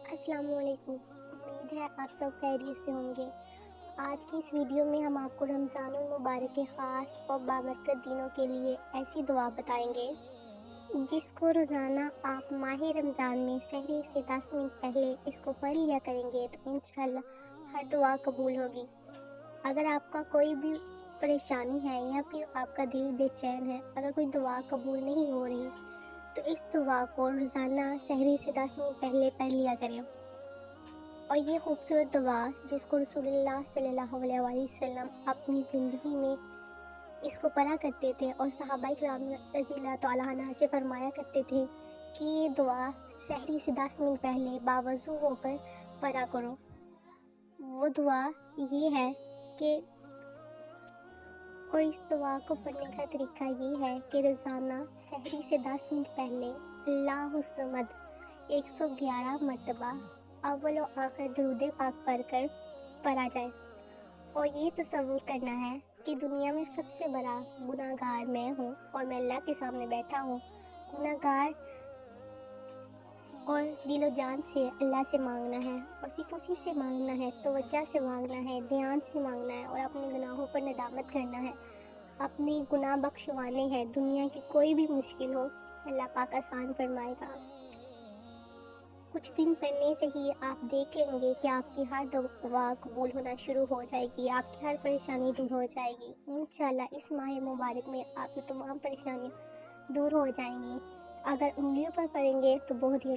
السلام علیکم، امید ہے آپ سب خیریت سے ہوں گے۔ آج کی اس ویڈیو میں ہم آپ کو رمضان المبارک کے خاص اور بابرکت دنوں کے لیے ایسی دعا بتائیں گے جس کو روزانہ آپ ماہ رمضان میں سحری سے 10 منٹ پہلے اس کو پڑھ لیا کریں گے تو انشاءاللہ ہر دعا قبول ہوگی۔ اگر آپ کا کوئی بھی پریشانی ہے یا پھر آپ کا دل بے چین ہے، اگر کوئی دعا قبول نہیں ہو رہی تو اس دعا کو روزانہ سحری سے 10 منٹ پہلے پڑھ لیا کریں۔ اور یہ خوبصورت دعا جس کو رسول اللہ صلی اللہ علیہ وآلہ وسلم اپنی زندگی میں اس کو پڑھا کرتے تھے، اور صحابہ کرام رضی اللہ تعالیٰ عنہ سے فرمایا کرتے تھے کہ یہ دعا سحری سے 10 منٹ پہلے باوضو ہو کر پڑھا کرو۔ وہ دعا یہ ہے کہ اور اس دعا کو پڑھنے کا طریقہ یہ ہے کہ روزانہ سحری سے 10 منٹ پہلے اللہ الصمد 111 مرتبہ اول و آخر درود پاک پڑھ کر پڑھا جائے، اور یہ تصور کرنا ہے کہ دنیا میں سب سے بڑا گناہ گار میں ہوں اور میں اللہ کے سامنے بیٹھا ہوں، گناہ گار، اور دل و جان سے اللہ سے مانگنا ہے، اور صرف اسی سے مانگنا ہے، توجہ سے مانگنا ہے، دھیان سے مانگنا ہے، اور اپنے گناہوں پر ندامت کرنا ہے، اپنے گناہ بخشوانے ہیں۔ دنیا کی کوئی بھی مشکل ہو اللہ پاک آسان فرمائے گا۔ کچھ دن پڑھنے سے ہی آپ دیکھ لیں گے کہ آپ کی ہر دعا قبول ہونا شروع ہو جائے گی، آپ کی ہر پریشانی دور ہو جائے گی۔ انشاءاللہ اس ماہ مبارک میں آپ کی تمام پریشانیاں دور ہو جائیں گی۔ اگر انگلیوں پر پڑھیں گے تو بہت ہی